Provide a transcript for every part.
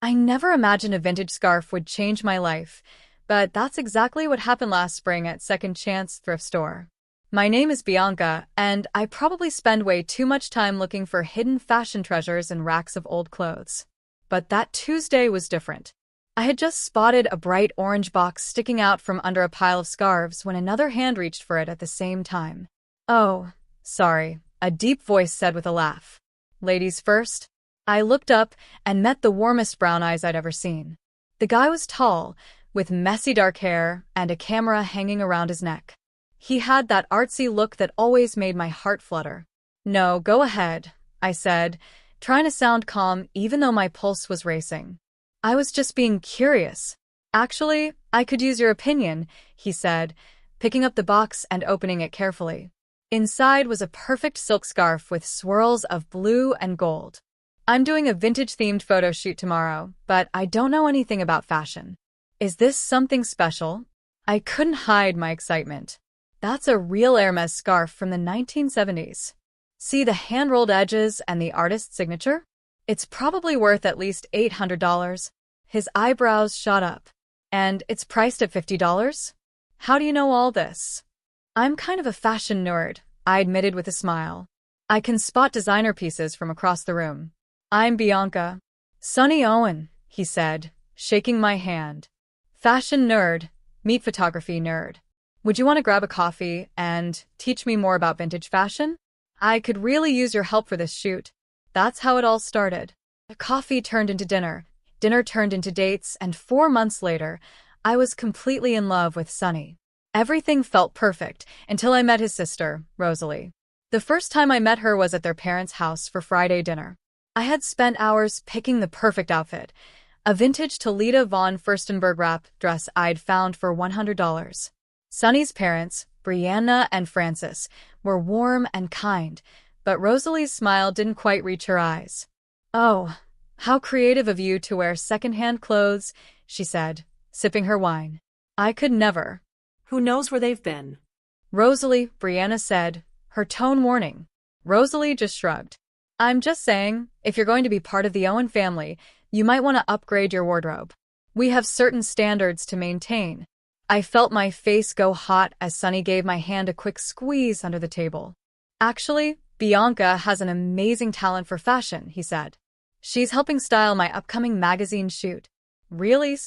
I never imagined a vintage scarf would change my life, but that's exactly what happened last spring at Second Chance Thrift Store. My name is Bianca, and I probably spend way too much time looking for hidden fashion treasures in racks of old clothes. But that Tuesday was different. I had just spotted a bright orange box sticking out from under a pile of scarves when another hand reached for it at the same time. "Oh, sorry," a deep voice said with a laugh. "Ladies first?" I looked up and met the warmest brown eyes I'd ever seen. The guy was tall, with messy dark hair and a camera hanging around his neck. He had that artsy look that always made my heart flutter. "No, go ahead," I said, trying to sound calm even though my pulse was racing. "I was just being curious." "Actually, I could use your opinion," he said, picking up the box and opening it carefully. Inside was a perfect silk scarf with swirls of blue and gold. "I'm doing a vintage-themed photo shoot tomorrow, but I don't know anything about fashion. Is this something special?" I couldn't hide my excitement. "That's a real Hermes scarf from the 1970s. See the hand-rolled edges and the artist's signature? It's probably worth at least $800. His eyebrows shot up. "And it's priced at $50? How do you know all this?" "I'm kind of a fashion nerd," I admitted with a smile. "I can spot designer pieces from across the room." "I'm Bianca." "Sonny Owen," he said, shaking my hand. "Fashion nerd, meet photography nerd. Would you want to grab a coffee and teach me more about vintage fashion? I could really use your help for this shoot." That's how it all started. The coffee turned into dinner, dinner turned into dates, and 4 months later, I was completely in love with Sonny. Everything felt perfect until I met his sister, Rosalie. The first time I met her was at their parents' house for Friday dinner. I had spent hours picking the perfect outfit, a vintage Toledo von Furstenberg wrap dress I'd found for $100. Sonny's parents, Brianna and Francis, were warm and kind, but Rosalie's smile didn't quite reach her eyes. "Oh, how creative of you to wear second-hand clothes," she said, sipping her wine. "I could never." "Who knows where they've been?" "Rosalie," Brianna said, her tone warning. Rosalie just shrugged. "I'm just saying, if you're going to be part of the Owen family, you might want to upgrade your wardrobe. We have certain standards to maintain." I felt my face go hot as Sonny gave my hand a quick squeeze under the table. "Actually, Bianca has an amazing talent for fashion," he said. "She's helping style my upcoming magazine shoot." "Really?"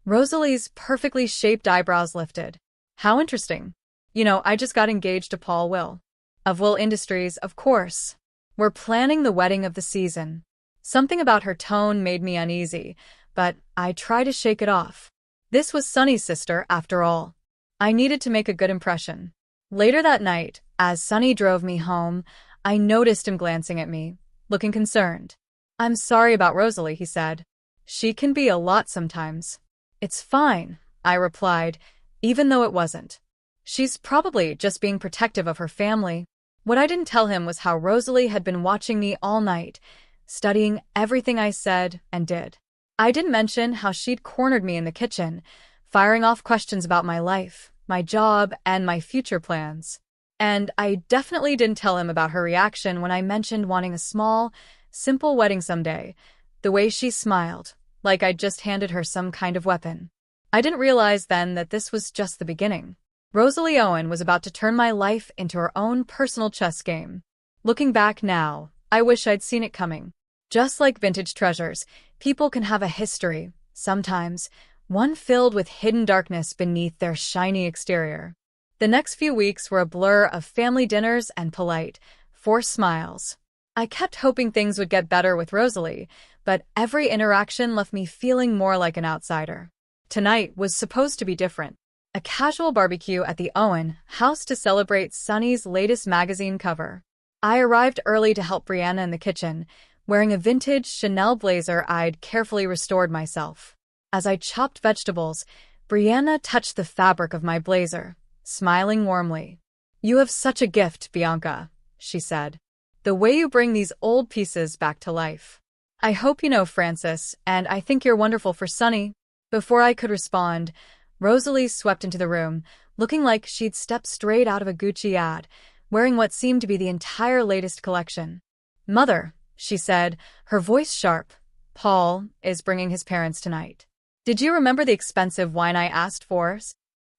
Rosalie's perfectly shaped eyebrows lifted. "How interesting. You know, I just got engaged to Paul Will. Of Will Industries, of course. We're planning the wedding of the season." Something about her tone made me uneasy, but I tried to shake it off. This was Sonny's sister, after all. I needed to make a good impression. Later that night, as Sonny drove me home, I noticed him glancing at me, looking concerned. "I'm sorry about Rosalie," he said. "She can be a lot sometimes." "It's fine," I replied, even though it wasn't. "She's probably just being protective of her family." What I didn't tell him was how Rosalie had been watching me all night, studying everything I said and did. I didn't mention how she'd cornered me in the kitchen, firing off questions about my life, my job, and my future plans. And I definitely didn't tell him about her reaction when I mentioned wanting a small, simple wedding someday, the way she smiled, like I'd just handed her some kind of weapon. I didn't realize then that this was just the beginning. Rosalie Owen was about to turn my life into her own personal chess game. Looking back now, I wish I'd seen it coming. Just like vintage treasures, people can have a history, sometimes, one filled with hidden darkness beneath their shiny exterior. The next few weeks were a blur of family dinners and polite, forced smiles. I kept hoping things would get better with Rosalie, but every interaction left me feeling more like an outsider. Tonight was supposed to be different. A casual barbecue at the Owen house to celebrate Sonny's latest magazine cover. I arrived early to help Brianna in the kitchen, wearing a vintage Chanel blazer I'd carefully restored myself. As I chopped vegetables, Brianna touched the fabric of my blazer, smiling warmly. "You have such a gift, Bianca," she said. "The way you bring these old pieces back to life. I hope you know Francis, and I think you're wonderful for Sonny." Before I could respond, Rosalie swept into the room, looking like she'd stepped straight out of a Gucci ad, wearing what seemed to be the entire latest collection. "Mother," she said, her voice sharp, Paul is bringing his parents tonight. Did you remember the expensive wine I asked for?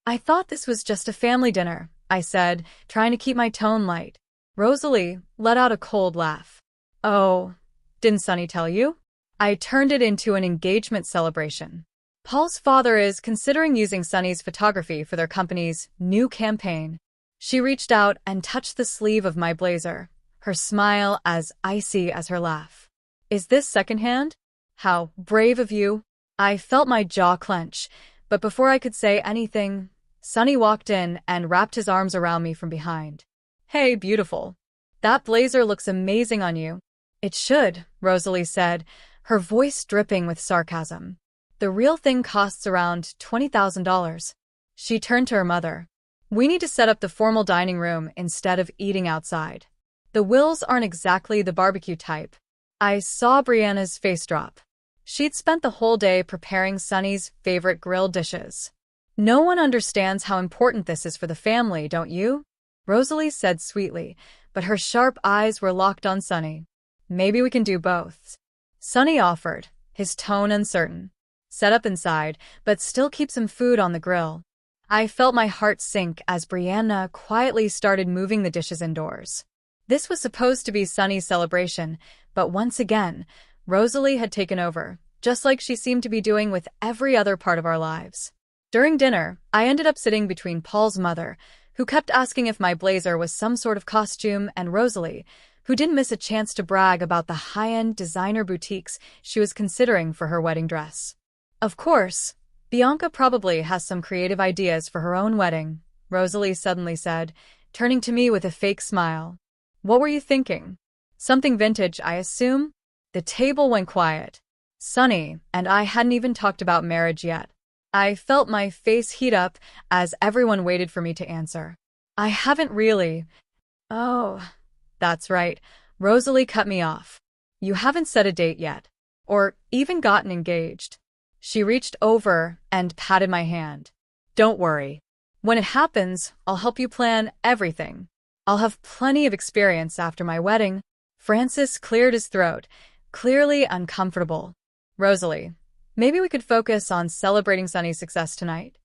I thought this was just a family dinner, I said, trying to keep my tone light. Rosalie let out a cold laugh. Oh, didn't Sonny tell you? I turned it into an engagement celebration. Paul's father is considering using Sonny's photography for their company's new campaign. She reached out and touched the sleeve of my blazer, her smile as icy as her laugh. Is this secondhand? How brave of you. I felt my jaw clench, but before I could say anything, Sonny walked in and wrapped his arms around me from behind. Hey, beautiful. That blazer looks amazing on you. It should, Rosalie said, her voice dripping with sarcasm. The real thing costs around $20,000. She turned to her mother. We need to set up the formal dining room instead of eating outside. The Wills aren't exactly the barbecue type. I saw Brianna's face drop. She'd spent the whole day preparing Sonny's favorite grilled dishes. No one understands how important this is for the family, don't you? Rosalie said sweetly, but her sharp eyes were locked on Sonny. Maybe we can do both. Sonny offered, his tone uncertain. Set up inside, but still keep some food on the grill. I felt my heart sink as Brianna quietly started moving the dishes indoors. This was supposed to be Sonny's celebration, but once again, Rosalie had taken over, just like she seemed to be doing with every other part of our lives. During dinner, I ended up sitting between Paul's mother, who kept asking if my blazer was some sort of costume, and Rosalie, who didn't miss a chance to brag about the high-end designer boutiques she was considering for her wedding dress. Of course, Bianca probably has some creative ideas for her own wedding, Rosalie suddenly said, turning to me with a fake smile. What were you thinking? Something vintage, I assume? The table went quiet. Sonny and I hadn't even talked about marriage yet. I felt my face heat up as everyone waited for me to answer. I haven't really. Oh, that's right. Rosalie cut me off. You haven't set a date yet. Or even gotten engaged. She reached over and patted my hand. Don't worry. When it happens, I'll help you plan everything. I'll have plenty of experience after my wedding. Francis cleared his throat, clearly uncomfortable. Rosalie, maybe we could focus on celebrating Sonny's success tonight.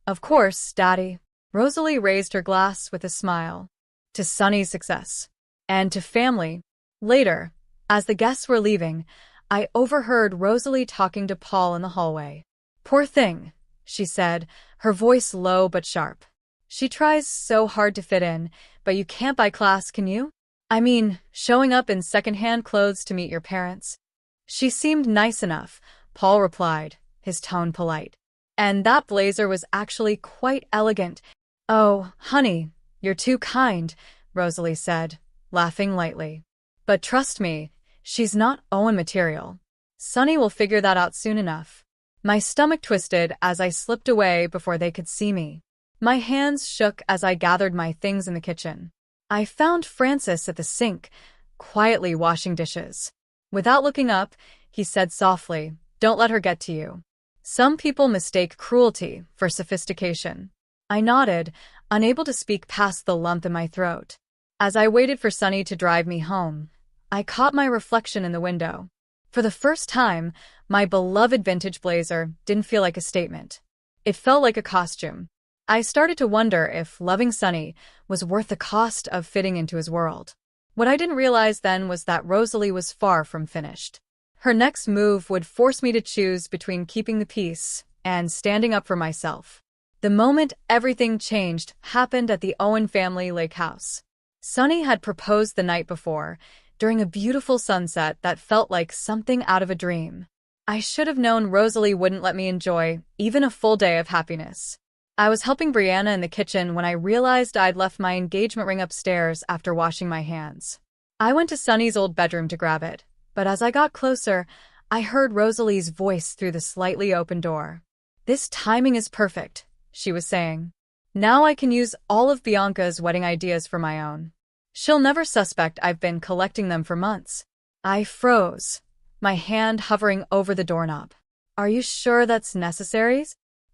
Of course, Daddy. Rosalie raised her glass with a smile. To Sonny's success. And to family. Later, as the guests were leaving, I overheard Rosalie talking to Paul in the hallway. Poor thing, she said, her voice low but sharp. She tries so hard to fit in, but you can't buy class, can you? I mean, showing up in second-hand clothes to meet your parents. She seemed nice enough, Paul replied, his tone polite. And that blazer was actually quite elegant. Oh, honey, you're too kind, Rosalie said, laughing lightly. But trust me, she's not Owen material. Sonny will figure that out soon enough. My stomach twisted as I slipped away before they could see me. My hands shook as I gathered my things in the kitchen. I found Francis at the sink, quietly washing dishes. Without looking up, he said softly, "Don't let her get to you." Some people mistake cruelty for sophistication. I nodded, unable to speak past the lump in my throat. As I waited for Sonny to drive me home, I caught my reflection in the window. For the first time, my beloved vintage blazer didn't feel like a statement. It felt like a costume. I started to wonder if loving Sonny was worth the cost of fitting into his world. What I didn't realize then was that Rosalie was far from finished. Her next move would force me to choose between keeping the peace and standing up for myself. The moment everything changed happened at the Owen family lake house. Sonny had proposed the night before, during a beautiful sunset that felt like something out of a dream. I should have known Rosalie wouldn't let me enjoy even a full day of happiness. I was helping Brianna in the kitchen when I realized I'd left my engagement ring upstairs after washing my hands. I went to Sonny's old bedroom to grab it, but as I got closer, I heard Rosalie's voice through the slightly open door. "This timing is perfect," she was saying. "Now I can use all of Bianca's wedding ideas for my own. She'll never suspect I've been collecting them for months." I froze, my hand hovering over the doorknob. "Are you sure that's necessary?"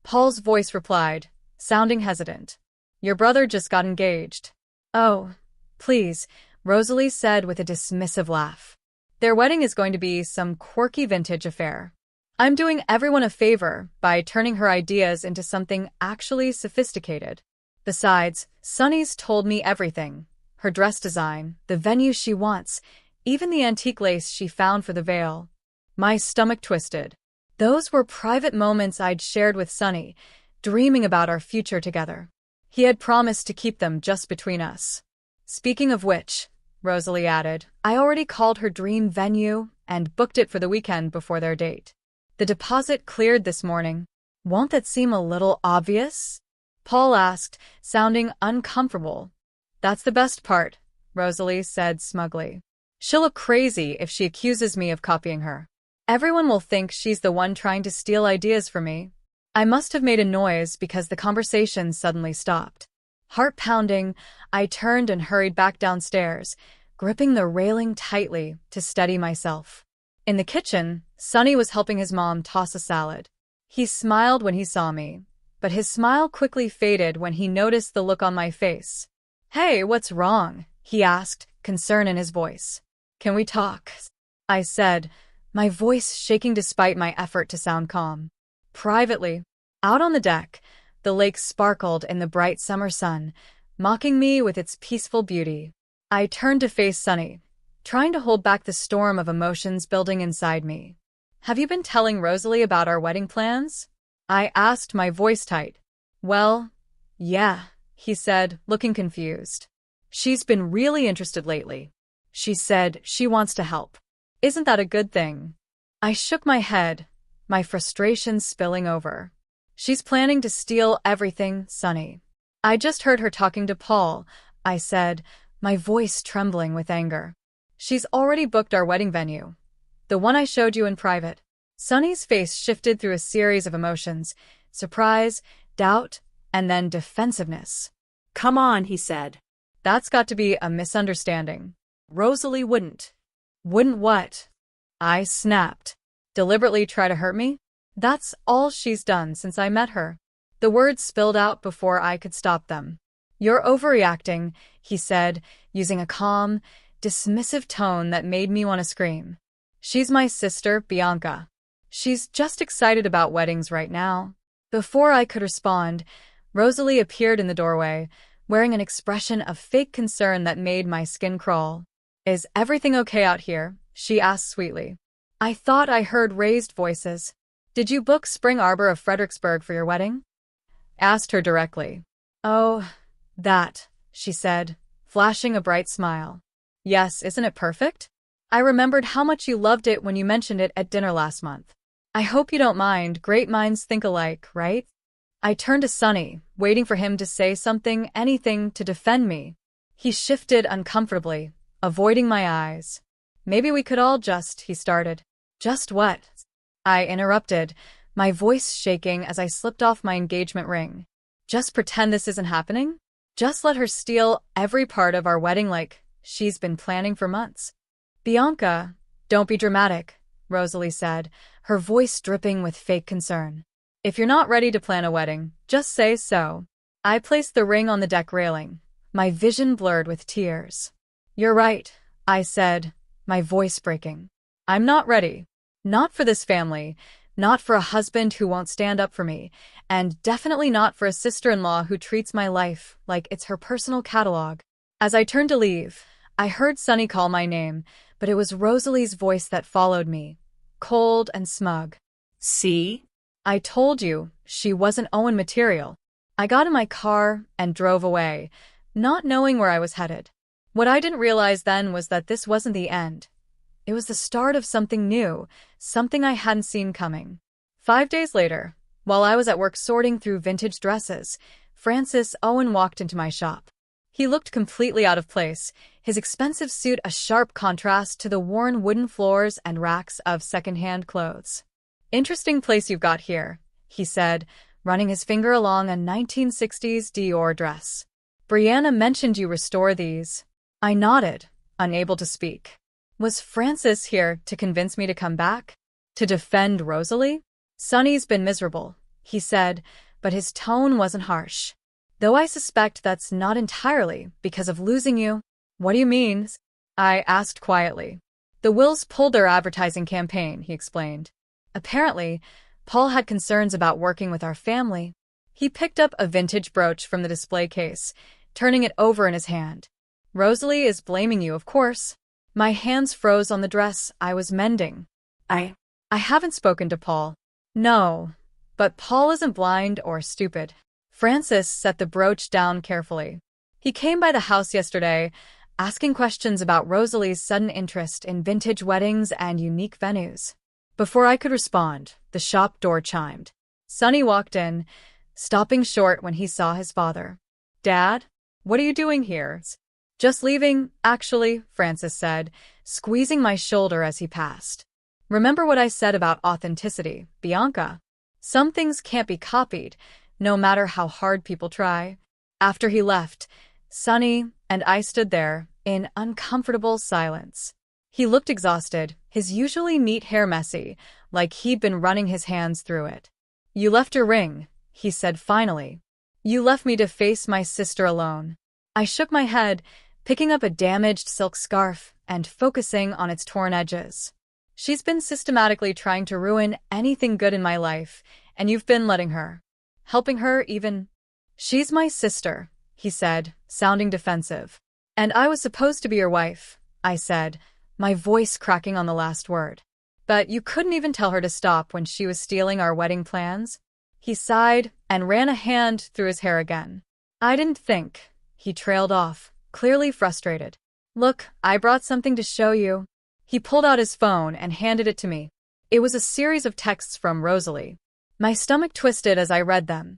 Paul's voice replied, sounding hesitant. "Your brother just got engaged." "Oh, please," Rosalie said with a dismissive laugh. Their wedding is going to be some quirky vintage affair. I'm doing everyone a favor by turning her ideas into something actually sophisticated. Besides, Sunny's told me everything. Her dress design, the venue she wants, even the antique lace she found for the veil. My stomach twisted. Those were private moments I'd shared with Sunny, dreaming about our future together. He had promised to keep them just between us. Speaking of which, Rosalie added, I already called her dream venue and booked it for the weekend before their date. The deposit cleared this morning. Won't that seem a little obvious? Paul asked, sounding uncomfortable. That's the best part, Rosalie said smugly. She'll look crazy if she accuses me of copying her. Everyone will think she's the one trying to steal ideas from me. I must have made a noise because the conversation suddenly stopped. Heart pounding, I turned and hurried back downstairs, gripping the railing tightly to steady myself. In the kitchen, Sunny was helping his mom toss a salad. He smiled when he saw me, but his smile quickly faded when he noticed the look on my face. Hey, what's wrong? He asked, concern in his voice. Can we talk? I said, my voice shaking despite my effort to sound calm. Privately, out on the deck, the lake sparkled in the bright summer sun, mocking me with its peaceful beauty. I turned to face Sunny, trying to hold back the storm of emotions building inside me. Have you been telling Rosalie about our wedding plans? I asked, my voice tight. Well, yeah, he said, looking confused. She's been really interested lately. She said she wants to help. Isn't that a good thing? I shook my head, my frustration spilling over. She's planning to steal everything, Sunny. I just heard her talking to Paul, I said, my voice trembling with anger. She's already booked our wedding venue. The one I showed you in private. Sunny's face shifted through a series of emotions, surprise, doubt, and then defensiveness. Come on, he said. That's got to be a misunderstanding. Rosalie wouldn't. Wouldn't what? I snapped. Deliberately try to hurt me? That's all she's done since I met her. The words spilled out before I could stop them. You're overreacting, he said, using a calm, dismissive tone that made me want to scream. She's my sister, Bianca. She's just excited about weddings right now. Before I could respond, Rosalie appeared in the doorway, wearing an expression of fake concern that made my skin crawl. Is everything okay out here? She asked sweetly. I thought I heard raised voices. Did you book Spring Arbor of Fredericksburg for your wedding? Asked her directly. Oh, that, she said, flashing a bright smile. Yes, isn't it perfect? I remembered how much you loved it when you mentioned it at dinner last month. I hope you don't mind, great minds think alike, right? I turned to Sunny, waiting for him to say something, anything to defend me. He shifted uncomfortably, avoiding my eyes. Maybe we could all just, he started. Just what? I interrupted, my voice shaking as I slipped off my engagement ring. Just pretend this isn't happening? Just let her steal every part of our wedding like she's been planning for months. Bianca, don't be dramatic, Rosalie said, her voice dripping with fake concern. If you're not ready to plan a wedding, just say so. I placed the ring on the deck railing, my vision blurred with tears. You're right, I said, my voice breaking. I'm not ready. Not for this family, not for a husband who won't stand up for me, and definitely not for a sister-in-law who treats my life like it's her personal catalog. As I turned to leave, I heard Sunny call my name, but it was Rosalie's voice that followed me, cold and smug. See? I told you, she wasn't Owen material. I got in my car and drove away, not knowing where I was headed. What I didn't realize then was that this wasn't the end. It was the start of something new, something I hadn't seen coming. 5 days later, while I was at work sorting through vintage dresses, Francis Owen walked into my shop. He looked completely out of place, his expensive suit a sharp contrast to the worn wooden floors and racks of secondhand clothes. Interesting place you've got here, he said, running his finger along a 1960s Dior dress. Brianna mentioned you restore these. I nodded, unable to speak. Was Francis here to convince me to come back? To defend Rosalie? Sunny's been miserable, he said, but his tone wasn't harsh. Though I suspect that's not entirely because of losing you. What do you mean? I asked quietly. The Wills pulled their advertising campaign, he explained. Apparently, Paul had concerns about working with our family. He picked up a vintage brooch from the display case, turning it over in his hand. Rosalie is blaming you, of course. My hands froze on the dress I was mending. I haven't spoken to Paul. No, but Paul isn't blind or stupid. Francis set the brooch down carefully. He came by the house yesterday, asking questions about Rosalie's sudden interest in vintage weddings and unique venues. Before I could respond, the shop door chimed. Sonny walked in, stopping short when he saw his father. Dad, what are you doing here? Just leaving, actually, Francis said, squeezing my shoulder as he passed. Remember what I said about authenticity, Bianca? Some things can't be copied, no matter how hard people try. After he left, Sonny and I stood there in uncomfortable silence. He looked exhausted, his usually neat hair messy, like he'd been running his hands through it. You left your ring, he said finally. You left me to face my sister alone. I shook my head, picking up a damaged silk scarf and focusing on its torn edges. She's been systematically trying to ruin anything good in my life, and you've been letting her. Helping her even. She's my sister, he said, sounding defensive. And I was supposed to be your wife, I said, my voice cracking on the last word. But you couldn't even tell her to stop when she was stealing our wedding plans? He sighed and ran a hand through his hair again. I didn't think. He trailed off, clearly frustrated. Look, I brought something to show you. He pulled out his phone and handed it to me. It was a series of texts from Rosalie. My stomach twisted as I read them.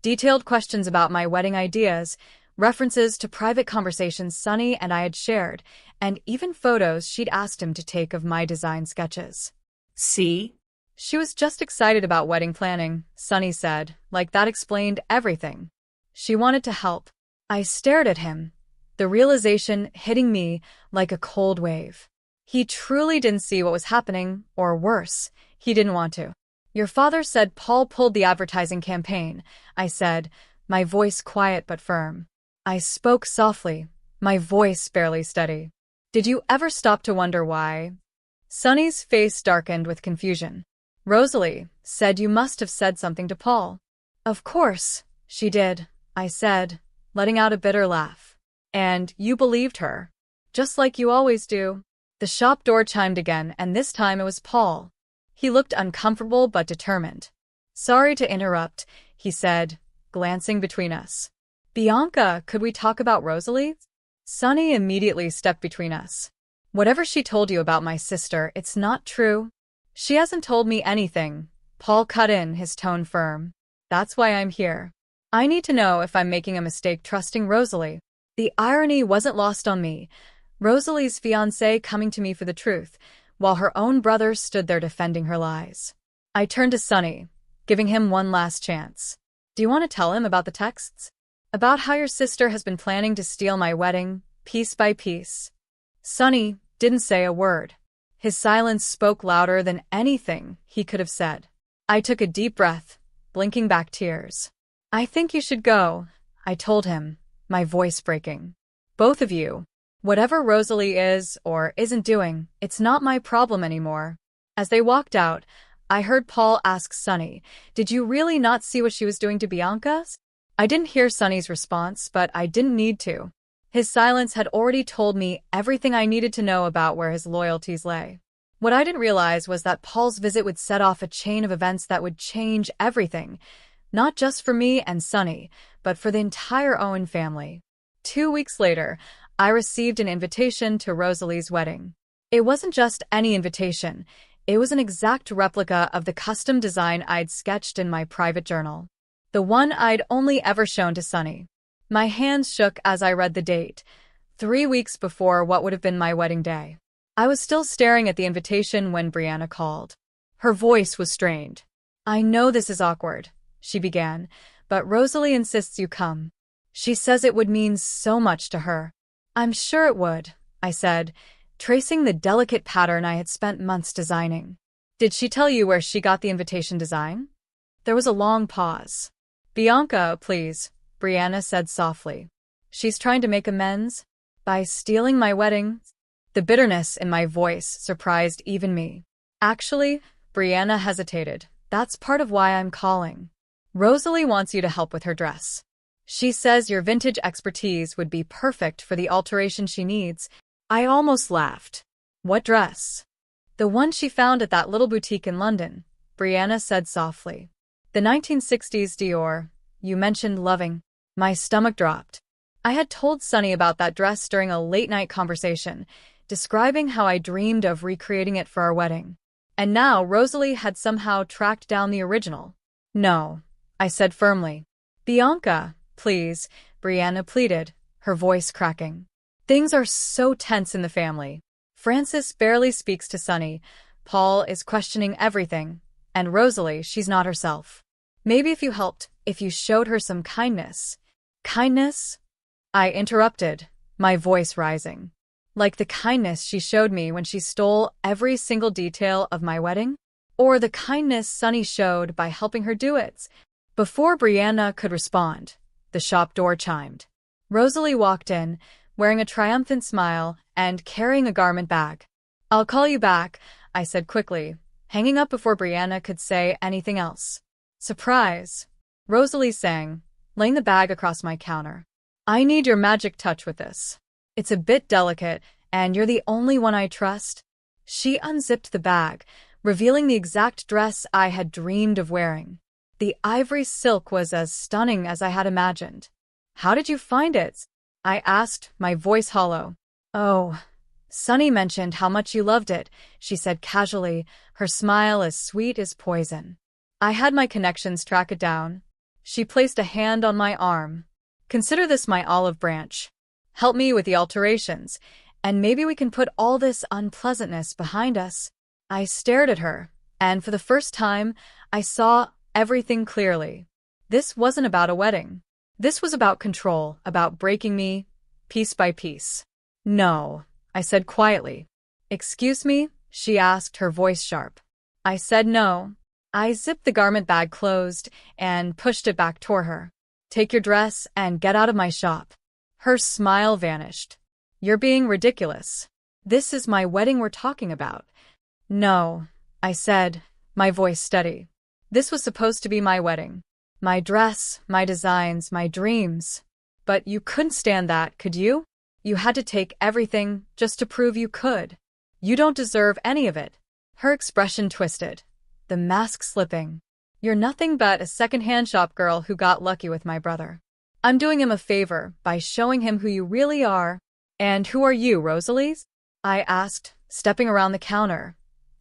Detailed questions about my wedding ideas, references to private conversations Sonny and I had shared, and even photos she'd asked him to take of my design sketches. See? She was just excited about wedding planning, Sonny said, like that explained everything. She wanted to help. I stared at him, the realization hitting me like a cold wave. He truly didn't see what was happening, or worse, he didn't want to. Your father said Paul pulled the advertising campaign, I said, my voice quiet but firm. I spoke softly, my voice barely steady. Did you ever stop to wonder why? Sonny's face darkened with confusion. Rosalie said you must have said something to Paul. Of course, she did, I said, letting out a bitter laugh. And you believed her. Just like you always do. The shop door chimed again, and this time it was Paul. He looked uncomfortable but determined. Sorry to interrupt, he said, glancing between us. Bianca, could we talk about Rosalie? Sonny immediately stepped between us. Whatever she told you about my sister, it's not true. She hasn't told me anything, Paul cut in, his tone firm. That's why I'm here. I need to know if I'm making a mistake trusting Rosalie. The irony wasn't lost on me. Rosalie's fiancé coming to me for the truth, while her own brother stood there defending her lies. I turned to Sonny, giving him one last chance. Do you want to tell him about the texts? About how your sister has been planning to steal my wedding, piece by piece? Sonny didn't say a word. His silence spoke louder than anything he could have said. I took a deep breath, blinking back tears. I think you should go, I told him, my voice breaking. Both of you. Whatever Rosalie is or isn't doing, it's not my problem anymore. As they walked out, I heard Paul ask Sonny, did you really not see what she was doing to Bianca? I didn't hear Sonny's response, but I didn't need to. His silence had already told me everything I needed to know about where his loyalties lay. What I didn't realize was that Paul's visit would set off a chain of events that would change everything, not just for me and Sonny, but for the entire Owen family. 2 weeks later, I received an invitation to Rosalie's wedding. It wasn't just any invitation. It was an exact replica of the custom design I'd sketched in my private journal. The one I'd only ever shown to Sonny. My hands shook as I read the date, 3 weeks before what would have been my wedding day. I was still staring at the invitation when Brianna called. Her voice was strained. I know this is awkward, she began, but Rosalie insists you come. She says it would mean so much to her. I'm sure it would, I said, tracing the delicate pattern I had spent months designing. Did she tell you where she got the invitation design? There was a long pause. Bianca, please, Brianna said softly. She's trying to make amends? By stealing my wedding? The bitterness in my voice surprised even me. Actually, Brianna hesitated. That's part of why I'm calling. Rosalie wants you to help with her dress. She says your vintage expertise would be perfect for the alteration she needs. I almost laughed. What dress? The one she found at that little boutique in London, Brianna said softly. The 1960s Dior, you mentioned loving. My stomach dropped. I had told Sunny about that dress during a late-night conversation, describing how I dreamed of recreating it for our wedding. And now Rosalie had somehow tracked down the original. No, I said firmly. Bianca, please, Brianna pleaded, her voice cracking. Things are so tense in the family. Francis barely speaks to Sunny, Paul is questioning everything, and Rosalie, she's not herself. Maybe if you helped, if you showed her some kindness. Kindness? I interrupted, my voice rising. Like the kindness she showed me when she stole every single detail of my wedding? Or the kindness Sunny showed by helping her do it? Before Brianna could respond, the shop door chimed. Rosalie walked in, wearing a triumphant smile and carrying a garment bag. I'll call you back, I said quickly, hanging up before Brianna could say anything else. Surprise, Rosalie sang, laying the bag across my counter. I need your magic touch with this. It's a bit delicate, and you're the only one I trust. She unzipped the bag, revealing the exact dress I had dreamed of wearing. The ivory silk was as stunning as I had imagined. How did you find it? I asked, my voice hollow. Oh, Sunny mentioned how much you loved it, she said casually, her smile as sweet as poison. I had my connections track it down. She placed a hand on my arm. Consider this my olive branch. Help me with the alterations, and maybe we can put all this unpleasantness behind us. I stared at her, and for the first time, I saw everything clearly. This wasn't about a wedding. This was about control, about breaking me, piece by piece. No, I said quietly. Excuse me? She asked, her voice sharp. I said no. I zipped the garment bag closed and pushed it back toward her. Take your dress and get out of my shop. Her smile vanished. You're being ridiculous. This is my wedding we're talking about. No, I said, my voice steady. This was supposed to be my wedding. My dress, my designs, my dreams. But you couldn't stand that, could you? You had to take everything just to prove you could. You don't deserve any of it. Her expression twisted, the mask slipping. You're nothing but a second-hand shop girl who got lucky with my brother. I'm doing him a favor by showing him who you really are. And who are you, Rosalie? I asked, stepping around the counter,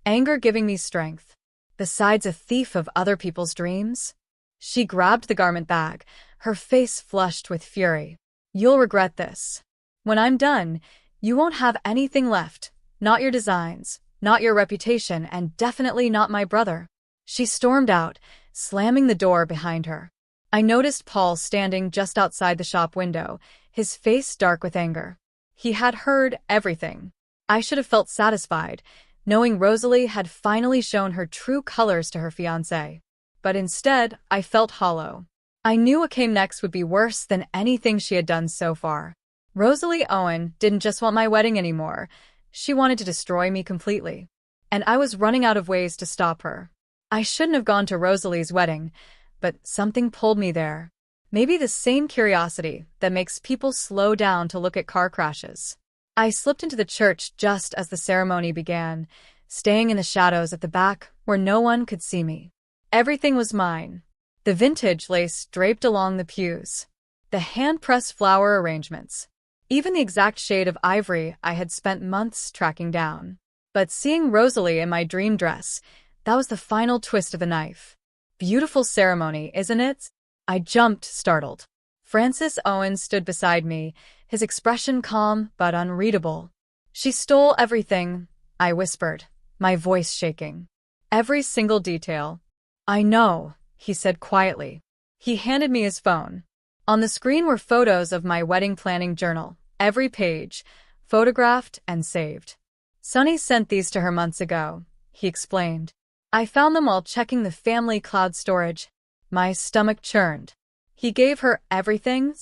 anger giving me strength. Besides a thief of other people's dreams? She grabbed the garment bag, her face flushed with fury. You'll regret this. When I'm done, you won't have anything left. Not your designs, not your reputation, and definitely not my brother. She stormed out, slamming the door behind her. I noticed Paul standing just outside the shop window, his face dark with anger. He had heard everything. I should have felt satisfied, knowing Rosalie had finally shown her true colors to her fiancé. But instead, I felt hollow. I knew what came next would be worse than anything she had done so far. Rosalie Owen didn't just want my wedding anymore. She wanted to destroy me completely. And I was running out of ways to stop her. I shouldn't have gone to Rosalie's wedding, but something pulled me there. Maybe the same curiosity that makes people slow down to look at car crashes. I slipped into the church just as the ceremony began, staying in the shadows at the back where no one could see me. Everything was mine. The vintage lace draped along the pews. The hand-pressed flower arrangements. Even the exact shade of ivory I had spent months tracking down. But seeing Rosalie in my dream dress, that was the final twist of the knife. Beautiful ceremony, isn't it? I jumped, startled. Francis Owen stood beside me, his expression calm but unreadable. She stole everything, I whispered, my voice shaking. Every single detail. I know, he said quietly. He handed me his phone. On the screen were photos of my wedding planning journal, every page, photographed and saved. Sunny sent these to her months ago, he explained. I found them while checking the family cloud storage. My stomach churned. He gave her everything?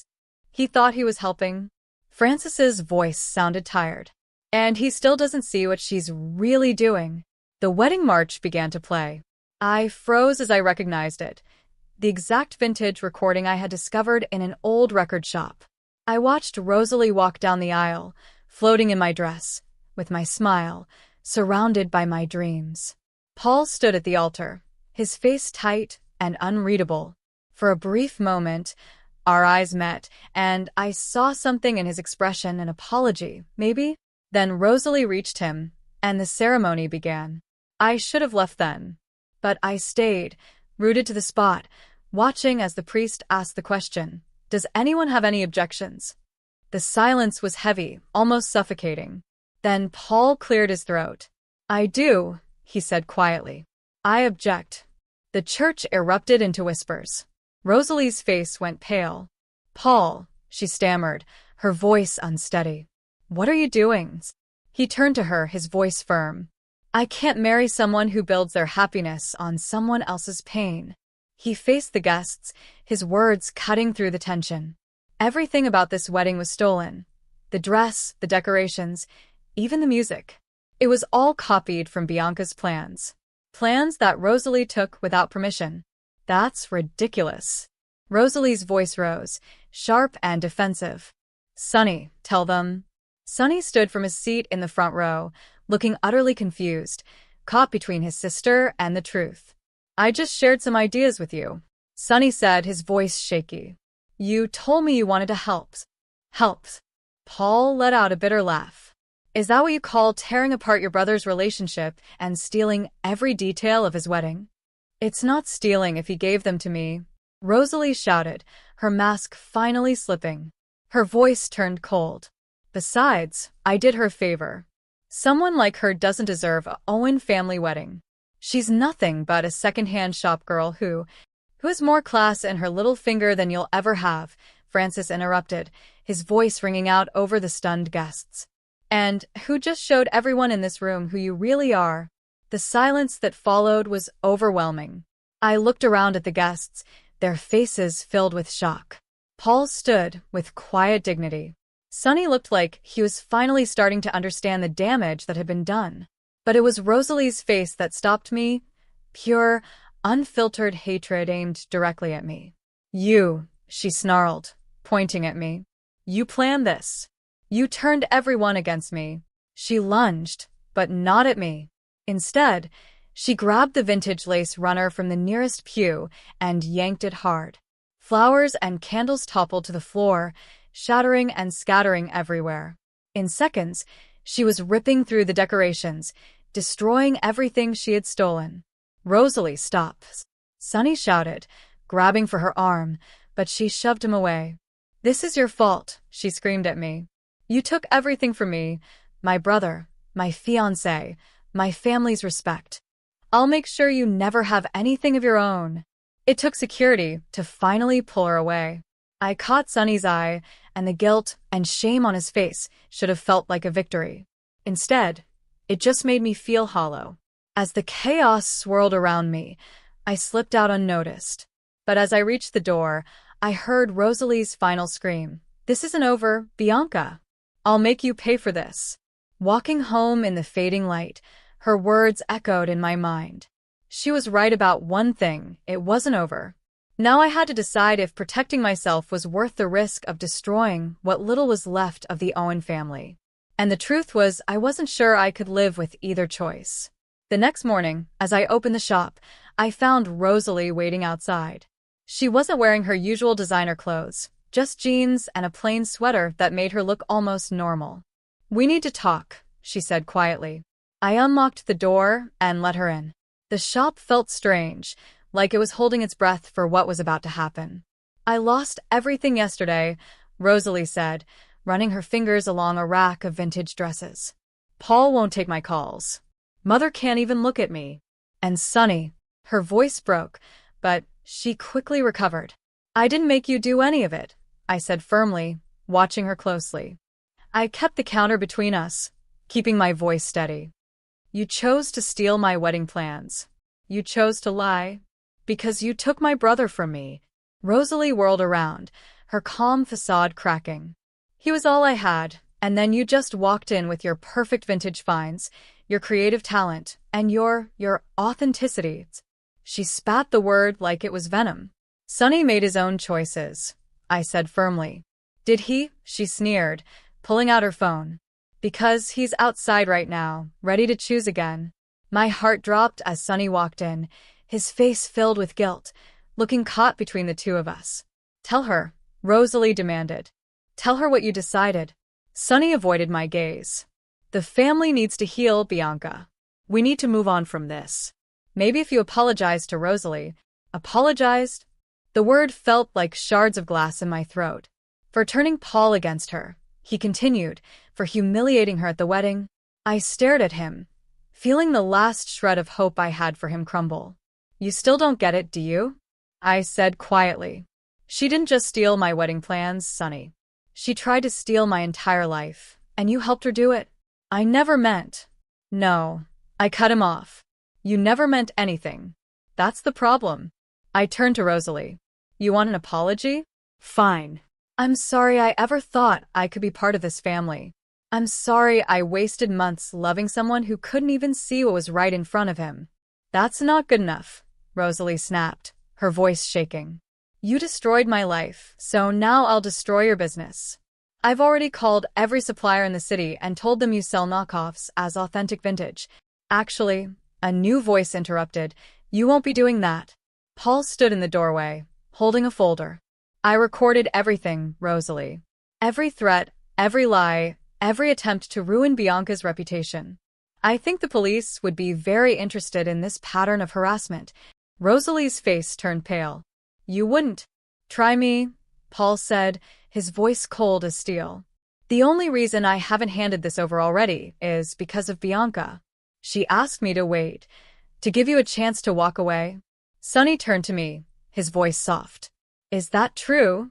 He thought he was helping? Francis's voice sounded tired. And he still doesn't see what she's really doing. The wedding march began to play. I froze as I recognized it. The exact vintage recording I had discovered in an old record shop. I watched Rosalie walk down the aisle, floating in my dress, with my smile, surrounded by my dreams. Paul stood at the altar, his face tight and unreadable. For a brief moment, our eyes met, and I saw something in his expression, an apology, maybe? Then Rosalie reached him, and the ceremony began. I should have left then. But I stayed, rooted to the spot, watching as the priest asked the question, "Does anyone have any objections?" The silence was heavy, almost suffocating. Then Paul cleared his throat. "I do," he said quietly. "I object." The church erupted into whispers. Rosalie's face went pale. "Paul," she stammered, her voice unsteady. "What are you doing?" He turned to her, his voice firm. "I can't marry someone who builds their happiness on someone else's pain." He faced the guests, his words cutting through the tension. Everything about this wedding was stolen. The dress, the decorations, even the music. It was all copied from Bianca's plans. Plans that Rosalie took without permission. That's ridiculous. Rosalie's voice rose, sharp and defensive. "Sonny, tell them." Sonny stood from his seat in the front row, looking utterly confused, caught between his sister and the truth. "I just shared some ideas with you," Sonny said, his voice shaky. "You told me you wanted to help." "Help?" Paul let out a bitter laugh. "Is that what you call tearing apart your brother's relationship and stealing every detail of his wedding?" "It's not stealing if he gave them to me," Rosalie shouted, her mask finally slipping. Her voice turned cold. "Besides, I did her a favor. Someone like her doesn't deserve an Owen family wedding. She's nothing but a second-hand shop girl who has more class in her little finger than you'll ever have," Francis interrupted, his voice ringing out over the stunned guests. "And who just showed everyone in this room who you really are." The silence that followed was overwhelming. I looked around at the guests, their faces filled with shock. Paul stood with quiet dignity. Sonny looked like he was finally starting to understand the damage that had been done. But it was Rosalie's face that stopped me, pure, unfiltered hatred aimed directly at me. "You," she snarled, pointing at me. "You planned this. You turned everyone against me." She lunged, but not at me. Instead, she grabbed the vintage lace runner from the nearest pew and yanked it hard. Flowers and candles toppled to the floor, shattering and scattering everywhere. In seconds, she was ripping through the decorations, destroying everything she had stolen. "Rosalie, stop!" Sonny shouted, grabbing for her arm, but she shoved him away. "This is your fault," she screamed at me. "You took everything from me, my brother, my fiancé, my family's respect. I'll make sure you never have anything of your own." It took security to finally pull her away. I caught Sonny's eye, and the guilt and shame on his face should have felt like a victory. Instead, it just made me feel hollow. As the chaos swirled around me, I slipped out unnoticed. But as I reached the door, I heard Rosalie's final scream. "This isn't over, Bianca. I'll make you pay for this." Walking home in the fading light, her words echoed in my mind. She was right about one thing: it wasn't over. Now I had to decide if protecting myself was worth the risk of destroying what little was left of the Owen family. And the truth was, I wasn't sure I could live with either choice. The next morning, as I opened the shop, I found Rosalie waiting outside. She wasn't wearing her usual designer clothes, just jeans and a plain sweater that made her look almost normal. "We need to talk," she said quietly. I unlocked the door and let her in. The shop felt strange, like it was holding its breath for what was about to happen. "I lost everything yesterday," Rosalie said, running her fingers along a rack of vintage dresses. "Paul won't take my calls. Mother can't even look at me. And Sonny," her voice broke, but she quickly recovered. "I didn't make you do any of it," I said firmly, watching her closely. I kept the counter between us, keeping my voice steady. "You chose to steal my wedding plans. You chose to lie. Because you took my brother from me." Rosalie whirled around, her calm facade cracking. "He was all I had, And then you just walked in with your perfect vintage finds, your creative talent, and your authenticity. She spat the word like it was venom. Sonny made his own choices, I said firmly. Did he? She sneered, pulling out her phone. Because he's outside right now, ready to choose again. My heart dropped as Sonny walked in, his face filled with guilt, looking caught between the two of us. Tell her, Rosalie demanded. Tell her what you decided. Sonny avoided my gaze. The family needs to heal, Bianca. We need to move on from this. Maybe if you apologized to Rosalie. Apologized? The word felt like shards of glass in my throat. For turning Paul against her, he continued, for humiliating her at the wedding. I stared at him, feeling the last shred of hope I had for him crumble. You still don't get it, do you? I said quietly. She didn't just steal my wedding plans, Sonny. She tried to steal my entire life, and you helped her do it. I never meant. No, I cut him off. You never meant anything. That's the problem. I turned to Rosalie. You want an apology? Fine. I'm sorry I ever thought I could be part of this family. I'm sorry I wasted months loving someone who couldn't even see what was right in front of him. That's not good enough, Rosalie snapped, her voice shaking. You destroyed my life, so now I'll destroy your business. I've already called every supplier in the city and told them you sell knockoffs as authentic vintage. Actually, a new voice interrupted. You won't be doing that. Paul stood in the doorway, holding a folder. I recorded everything, Rosalie. Every threat, every lie, every attempt to ruin Bianca's reputation. I think the police would be very interested in this pattern of harassment. Rosalie's face turned pale. You wouldn't. Try me, Paul said, his voice cold as steel. The only reason I haven't handed this over already is because of Bianca. She asked me to wait, to give you a chance to walk away. Sonny turned to me, his voice soft. Is that true?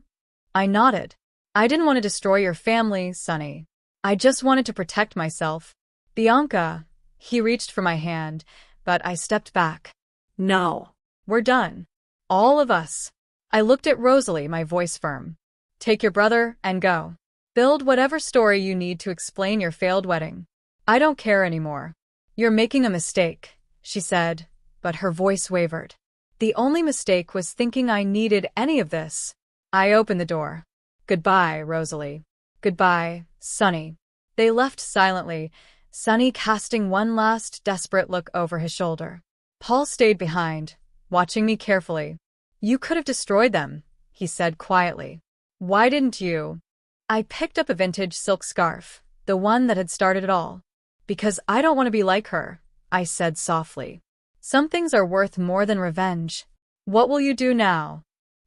I nodded. I didn't want to destroy your family, Sonny. I just wanted to protect myself. Bianca, he reached for my hand, but I stepped back. No. We're done. All of us. I looked at Rosalie, my voice firm. Take your brother and go. Build whatever story you need to explain your failed wedding. I don't care anymore. You're making a mistake, she said, but her voice wavered. The only mistake was thinking I needed any of this. I opened the door. Goodbye, Rosalie. Goodbye, Sonny. They left silently, Sonny casting one last desperate look over his shoulder. Paul stayed behind, watching me carefully. You could have destroyed them, he said quietly. Why didn't you? I picked up a vintage silk scarf, the one that had started it all. Because I don't want to be like her, I said softly. Some things are worth more than revenge. What will you do now?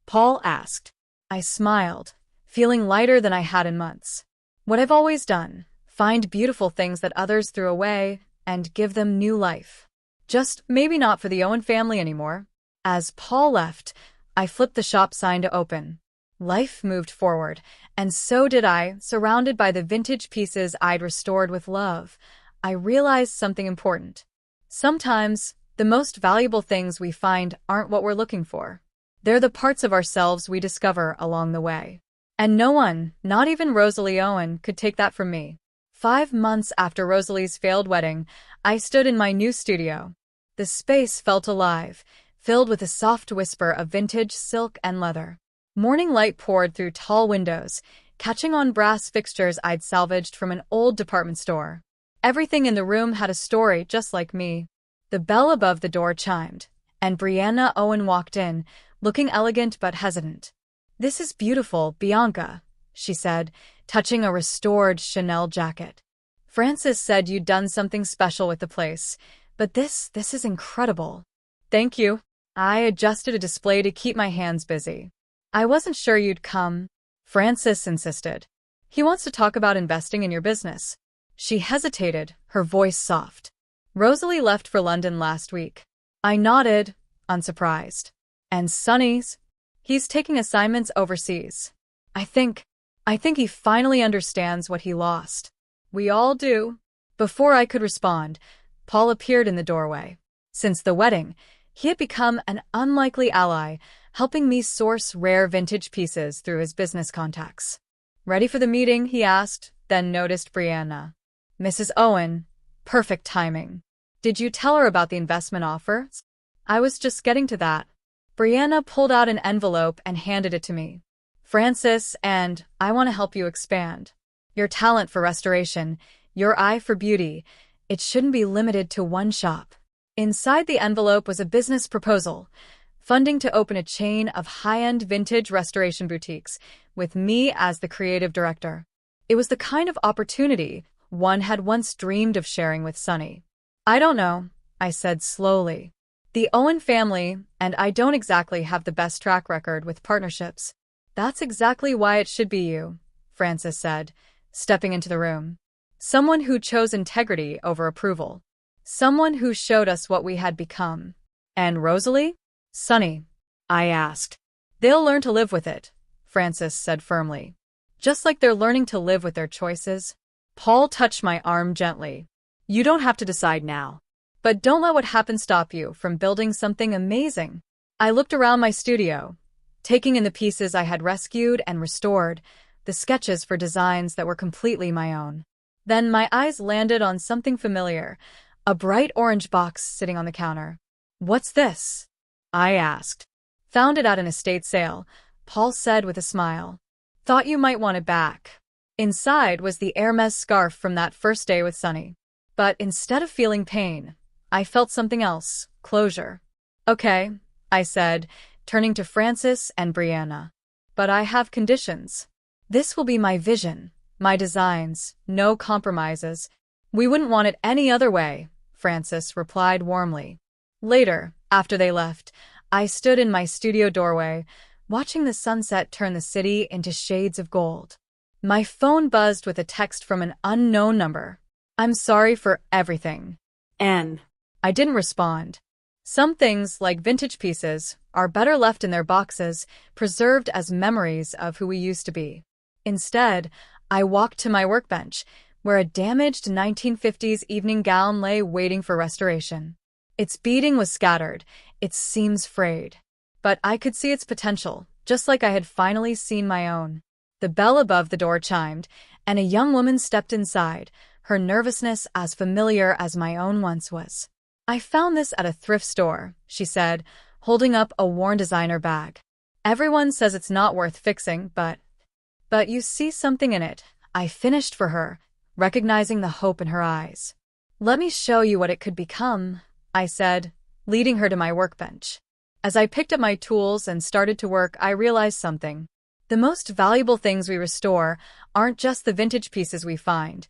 Paul asked. I smiled, feeling lighter than I had in months. What I've always done, find beautiful things that others threw away and give them new life. Just maybe not for the Owen family anymore. As Paul left, I flipped the shop sign to open. Life moved forward, and so did I, surrounded by the vintage pieces I'd restored with love. I realized something important. Sometimes, the most valuable things we find aren't what we're looking for. They're the parts of ourselves we discover along the way. And no one, not even Rosalie Owen, could take that from me. 5 months after Rosalie's failed wedding, I stood in my new studio. The space felt alive, filled with a soft whisper of vintage silk and leather. Morning light poured through tall windows, catching on brass fixtures I'd salvaged from an old department store. Everything in the room had a story just like me. The bell above the door chimed, and Brianna Owen walked in, looking elegant but hesitant. This is beautiful, Bianca, she said, touching a restored Chanel jacket. Francis said you'd done something special with the place, but this is incredible. Thank you. I adjusted a display to keep my hands busy. I wasn't sure you'd come, Francis insisted. He wants to talk about investing in your business. She hesitated, her voice soft. Rosalie left for London last week. I nodded, unsurprised. And Sonny's? He's taking assignments overseas. I think he finally understands what he lost. We all do. Before I could respond, Paul appeared in the doorway. Since the wedding, he had become an unlikely ally, helping me source rare vintage pieces through his business contacts. Ready for the meeting? He asked, then noticed Brianna. Mrs. Owen, perfect timing. Did you tell her about the investment offer? I was just getting to that. Brianna pulled out an envelope and handed it to me. Francis, and I want to help you expand. Your talent for restoration, your eye for beauty, it shouldn't be limited to one shop. Inside the envelope was a business proposal, funding to open a chain of high-end vintage restoration boutiques, with me as the creative director. It was the kind of opportunity one had once dreamed of sharing with Sonny. I don't know, I said slowly. The Owen family and I don't exactly have the best track record with partnerships. That's exactly why it should be you, Francis said, stepping into the room. Someone who chose integrity over approval. Someone who showed us what we had become. And Rosalie? Sonny, I asked. They'll learn to live with it, Francis said firmly. Just like they're learning to live with their choices. Paul touched my arm gently. You don't have to decide now. But don't let what happened stop you from building something amazing. I looked around my studio, taking in the pieces I had rescued and restored, the sketches for designs that were completely my own. Then my eyes landed on something familiar, a bright orange box sitting on the counter. What's this? I asked. Found it at an estate sale, Paul said with a smile. Thought you might want it back. Inside was the Hermes scarf from that first day with Sonny. But instead of feeling pain, I felt something else, closure. Okay, I said, turning to Francis and Brianna. But I have conditions. This will be my vision, my designs, no compromises. We wouldn't want it any other way, Francis replied warmly. Later, after they left, I stood in my studio doorway, watching the sunset turn the city into shades of gold. My phone buzzed with a text from an unknown number. I'm sorry for everything. N. I didn't respond. Some things, like vintage pieces, are better left in their boxes, preserved as memories of who we used to be. Instead, I walked to my workbench, where a damaged 1950s evening gown lay waiting for restoration. Its beading was scattered, its seams frayed. But I could see its potential, just like I had finally seen my own. The bell above the door chimed, and a young woman stepped inside, her nervousness as familiar as my own once was. I found this at a thrift store, she said, holding up a worn designer bag. Everyone says it's not worth fixing, but you see something in it, I finished for her, recognizing the hope in her eyes. Let me show you what it could become, I said, leading her to my workbench. As I picked up my tools and started to work, I realized something. The most valuable things we restore aren't just the vintage pieces we find.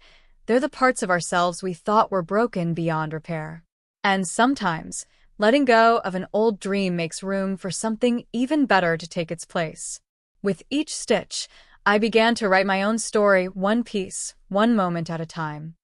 They're the parts of ourselves we thought were broken beyond repair. And sometimes, letting go of an old dream makes room for something even better to take its place. With each stitch, I began to write my own story, one piece, one moment at a time.